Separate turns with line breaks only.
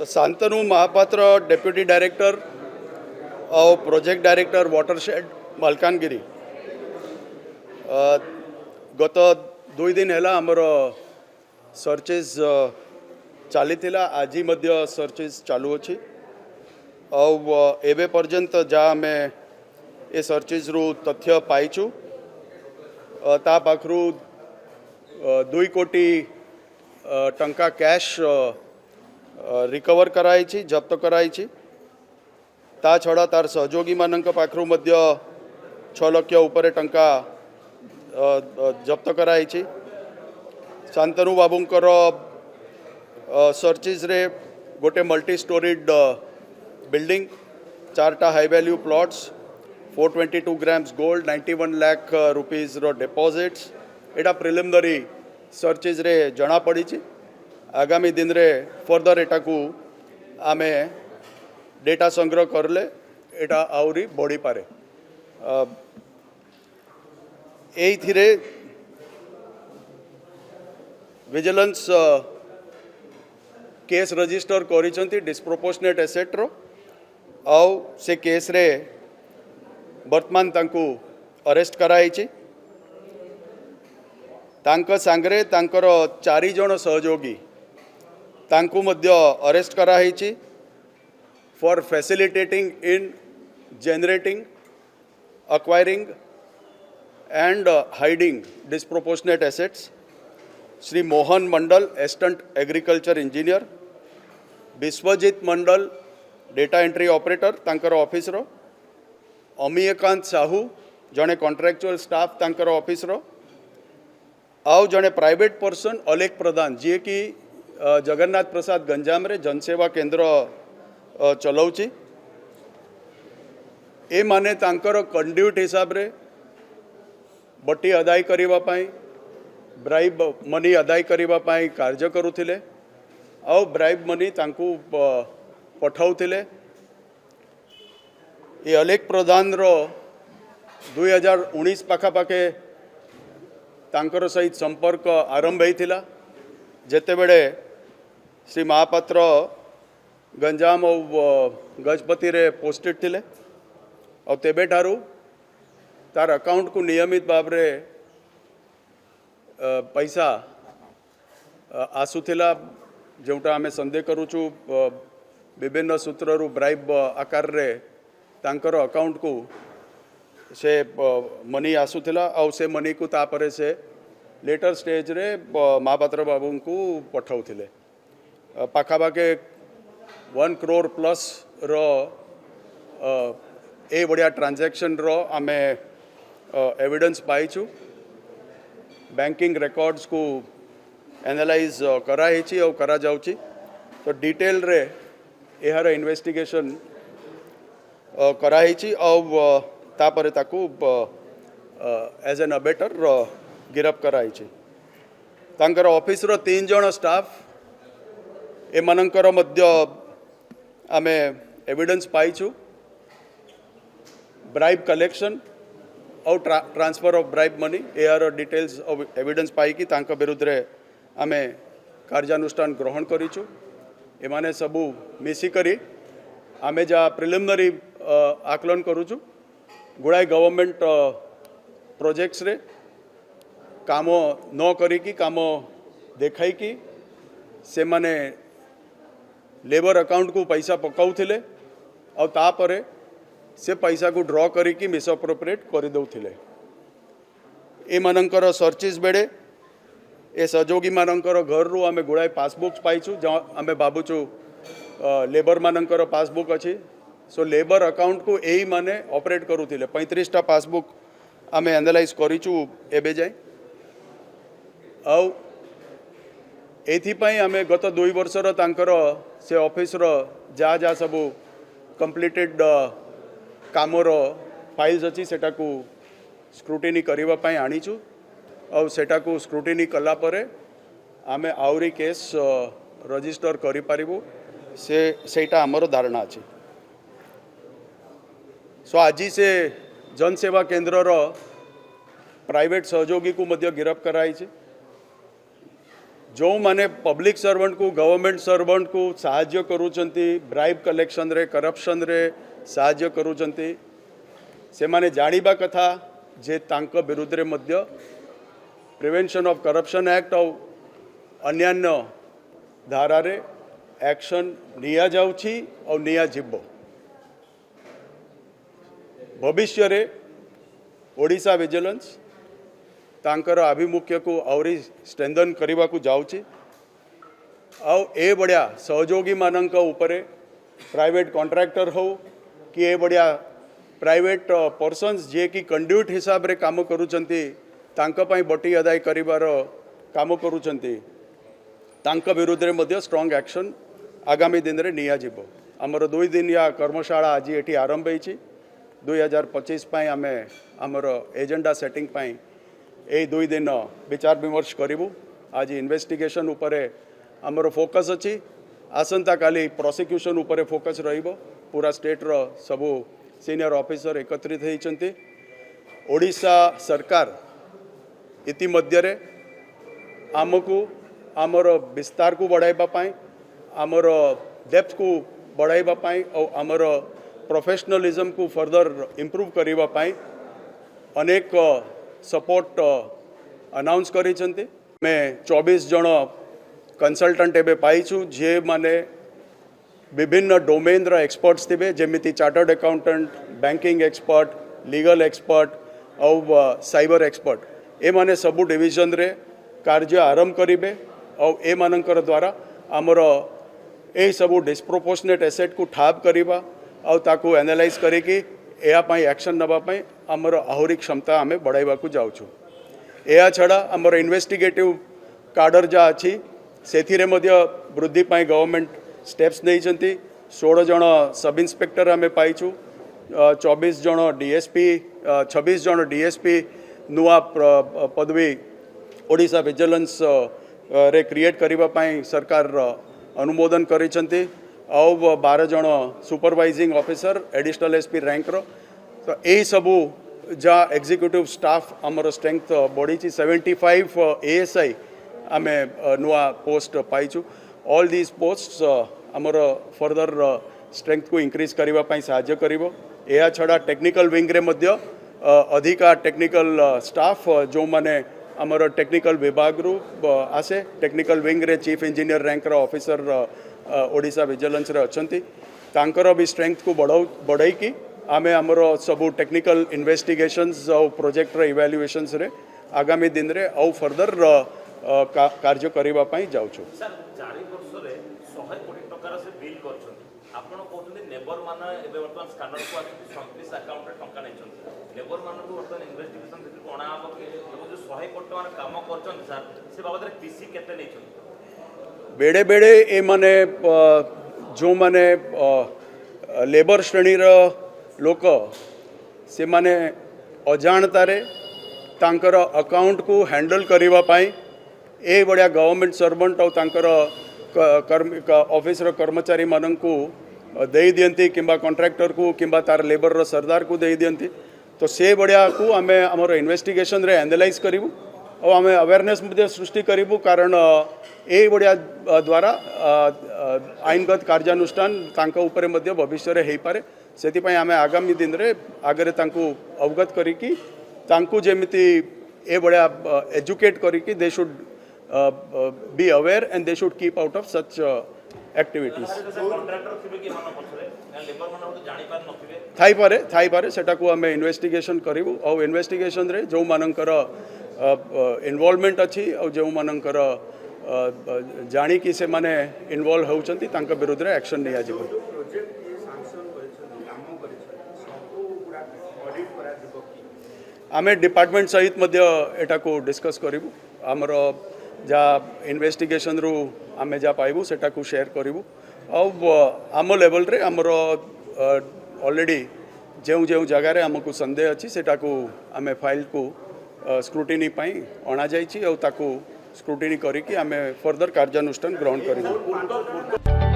Shantanu Mahapatra deputy director और project director watershed Malkangiri गत 2 दिन है आमर सर्चेस चली आज सर्चेस चालू अच्छी एवं पर्यंत जहाँ आम ए सर्चेस रु तथ्य पाइचु ता पाखरु 2 कोटी टंका कैश रिकवर कराई जप्त कराई ता छड़ा तार सहयोगी मानक पाखरु मध्य 6 लाख उपरे टंका जप्त कराई शांतनु बाबूंकर सर्चेस रे गोटे मल्टी स्टोरीड बिल्डिंग 4टा high value plots 422 grams gold 91 lakh rupees रो डिपॉजिट्स एटा प्रिलिमिनरी सर्चेस रे जना पड़ी आगामी दिन रे फर्दर एटा को आमे डेटा संग्रह करले एटा आउरी बढ़ी पारे एथिरे विजिलेंस केस रजिस्टर करिसंती डिस्प्रोपोर्शनेट एसेट रो आउ से केस रे वर्तमान तांको अरेस्ट कराई तांका सांगरे तांकर 4 जण सहयोगी तांको मध्य अरेस्ट कराई for facilitating in generating acquiring and hiding disproportionate assets Shri Mohan Mandal assistant agriculture engineer Biswajit Mandal data entry operator तांकर ऑफिस रो अमीयकांत साहू जड़े कॉन्ट्रैक्चुअल स्टाफ तांकर ऑफिस रो आउ जड़े प्राइवेट पर्सन अलेख प्रधान जी कि जगन्नाथ प्रसाद गंजाम रे जनसेवा केंद्र चलाउची ए माने तांकर कंड्यूट हिसाब रे बटी अदाई करिवा पाई ब्राइब मनी अदाई करिवा पाई कार्य करुथिले आउ ब्राइब मनी तांकू पठाउथिले ये अलेख प्रधान रो 2019 पाखापाखे तांकर सहित संपर्क आरंभ होता जेते बेले श्री महापात्र गंजाम और गजपति रे पोस्टेड थिले और तेबे ठारू तार अकाउंट को नियमित भाव रे पैसा आसुथिला जोटा आमे संदेह करूचु विभिन्न सूत्ररु ब्राइब आकार रे तांकर अकाउंट को से मनी आसुथिला और से मनी को तापरे से लेटर स्टेज रे महापात्र बाबू को पठाउथिले पाखापाखे 1 करोड़ प्लस रो ए बढ़िया ट्रांजैक्शन रो आमे एविडेंस पाइचु बैंकिंग रिकॉर्ड्स को एनालाइज कराई और करा जाउची तो डिटेल रे यार इन्वेस्टिगेशन कराई और तापरे ताकू एज एन अबेटर गिरफ कराई तांकर ऑफिस रो 3 जण स्टाफ ए मनंकर मध्य आमे एविडेंस पाइचु ब्राइब कलेक्शन और ट्रांसफर ऑफ ब्राइब मनी यार डिटेल्स ऑफ एविडेंस पाई कि तांका विरुद्ध रे आमे कार्यानुष्ठान ग्रहण करिचु एमाने सबू मिसिकरी आमे जा प्रिलिमिनरी आकलन करूचु गुड़ाई गवर्नमेंट प्रोजेक्ट्स रे काम न करिकी काम देखाई कि से माने लेबर अकाउंट को पैसा पकाउथिले और तापरे से पैसा को ड्रॉ करिकी मिसअप्रोप्रिएट कर दउथिले ए मानकर सर्चेस बेड़े ए सहयोगी मानकर घर रु आमे गुड़ाई पासबुक्स पाइछु जहाँ आमे भाबुछु लेबर मानकर पासबुक अच्छी सो लेबर अकाउंट को यही माने ऑपरेट करूथिले 35टा पासबुक आमे एनालाइज करिचु एबे जाय आउ एथिपाई आमे गत 2 वर्षर तांकर से ऑफिस रो जा जा सब कंप्लीटेड कामर फाइल्स अच्छी सेटा को स्क्रूटिनी करबा पाई आनीचु और सेटा को स्क्रूटिनी कला परे आमे आउरी केस रजिस्टर करि पारिबु सेटा हमर धारणा अछि सो आज से जनसेवा केंद्र रो प्राइवेट सहयोगी को मध्य गिरफ्त कराई जो माने पब्लिक सर्वेंट को गवर्नमेंट सर्वेंट को साहाय्य करूचंती ब्राइब कलेक्शन रे करप्शन रे साहाय्य करूचंती से माने जानिबा कथा जे तांक विरुद्ध रे मध्य प्रिवेंशन ऑफ करप्शन एक्ट और अन्यान्य धारा रे एक्शन निया जाउछि और निया जिब्बो भविष्य रे ओडिशा विजिलेंस तांकर आभिमुख्य को आउरी स्ट्रेंथन करने को जाऊँगी आउ ए बढ़िया सहयोगी मानक उपरे प्राइवेट कॉन्ट्रैक्टर हो कि ए बढ़िया प्राइवेट पर्सन्स जे कि कंड्यूट हिसाब रे काम करूचंती तांका पई बटी अदाय करिवार काम करूचंती तांका विरुद्ध रे मध्य स्ट्रांग एक्शन आगामी दिन रे निया जिवो हमर 2 दिन या कर्मशाला आज एठी आरंभ होईची 2025 पई आमे हमर एजेंडा सेटिंग पई ए 2 दिन विचार विमर्श करूँ आज इन्वेस्टिगेशन उपरे आमर फोकस अच्छी आसंता काली प्रोसिक्यूशन उपरे फोकस रहिबो पूरा स्टेट रो सबू सीनियर ऑफिसर एकत्रित होइचंती ओडिशा सरकार इति मध्य रे आमको आमर विस्तार को बढ़ाइबा पाई आमर डेप्थ को बढ़ाइबा पाई और आमर प्रोफेशनलिज्म को फर्दर इंप्रूव करिबा पाई अनेक सपोर्ट अनाउंस करिसेंती मैं 24 जन कंसल्टेंट एबे पाइछु जे माने विभिन्न डोमेन रा एक्सपर्ट्स थिबे जेमिति chartered accountant banking expert legal expert और साइबर एक्सपर्ट ए माने सबु डिवीजन रे कार्य आरंभ करिवे और ए मानकर द्वारा आमर ए सबु डिस्प्रोपोर्शनेट एसेट को ठाब करिबा और ताकू एनालाइज करिकि या एक्शन नवाई आमर आहरी क्षमता आम बढ़ावा को जाऊँ या छड़ा आमर इन्वेस्टिगेटिव काडर जहाँ अच्छी से वृद्धि गवर्नमेंट स्टेप्स नहीं 16 जन सब इन्स्पेक्टर आम पाइचु 24 जन डीएसपी 26 जन डीएसपी नुआ पदवी ओडिशा विजिलेंस रे क्रिएट करने सरकार अनुमोदन करिसेंती और 12 जन supervising officer additional SP rank रो तो यही सबू जहाँ एग्जीक्यूटिव स्टाफ आमर स्ट्रेंथ बढ़ी 75 एएसआई आम नुआ पोस्ट पाइचु ऑल दीज पोस्ट आमर फर्दर स्ट्रेंथ को इंक्रीज करने साहाय्य करिवो या छड़ा टेक्निकल विंग रे मध्य अधिका टेक्निकल स्टाफ जो माने आमर टेक्निकल विभाग रु आसे टेक्निकल विंग रे चीफ इंजीनियर रैंक रो ऑफिसर ओडिशा विजिलेंस रे अछंती तांकर भी स्ट्रेंथ को बढ़ाई कि आमे आमर सबू टेक्निकल इन्वेस्टिगेशंस और प्रोजेक्ट इवैल्यूएशंस रे आगामी दिन रे और फर्दर कार्य करबा पई जाउछु
सर 4 वर्ष रे 100 कोटी टकार से बिल करछन आपण कहउछन नेबर माने एबे वर्तमान स्कैनर को आसी 37 अकाउंट रे टका नै छन नेबर माने को वर्तमान इन्वेस्टिगेशन से कोना आबो के जो 100 कोटी टका काम करछन सर से बाबत रे पीसी केते नै छन
बेड़े बेड़े ए माने जो माने लेबर श्रेणी रो लोक से माने अजाणतारे तांकर अकाउंट को हैंडल करबा पाई ए बढ़िया गवर्नमेंट सर्वेंट और तांकर ऑफिस रो कर्मचारी मानन को दे दियंती किंबा कॉन्ट्रैक्टर को किंबा तार लेबर रो सरदार को दे दियंती तो से बढ़िया को आमे हमर इन्वेस्टिगेशन रे एनालाइज करिवु और आमे अवेयरनेस मध्ये सृष्टि करिवु कारण ए बढ़िया द्वारा आईनगत कार्यानुष्ठान तांका उपरे मध्ये भविष्य रे हेई पारे सेति आमे आगामी दिन रे आगरे तांको अवगत करिकि तांको जेमिति ए बढ़िया एजुकेट करिकि they should be aware and they should keep out of such activities थाई पारे सेटा को आमे इन्वेस्टिगेशन करिवु और इन्वेस्टिगेशन रे जो मानकर इन्वॉल्वमेंट अच्छी और जो मानकर जानी कि से माने इन्वॉल्व होउचंती तांका विरुद्ध रे एक्शन निया जिवो आमे डिपार्टमेंट सहित मध्य एटा को डिस्कस करिवु हमर जा इन्वेस्टिगेशन रु आमे जा पाइबु सेटा को शेयर करिवु और आम लेवल रे हमर ऑलरेडी जो जो जगह रे हमको संदेह अच्छी सेटा को आमे फाइल को स्क्रूटिनी पाई अणा जाइछि और ताको स्क्रूटिनी करिकि आमे फर्दर कार्यानुष्ठान ग्रहण करिवु।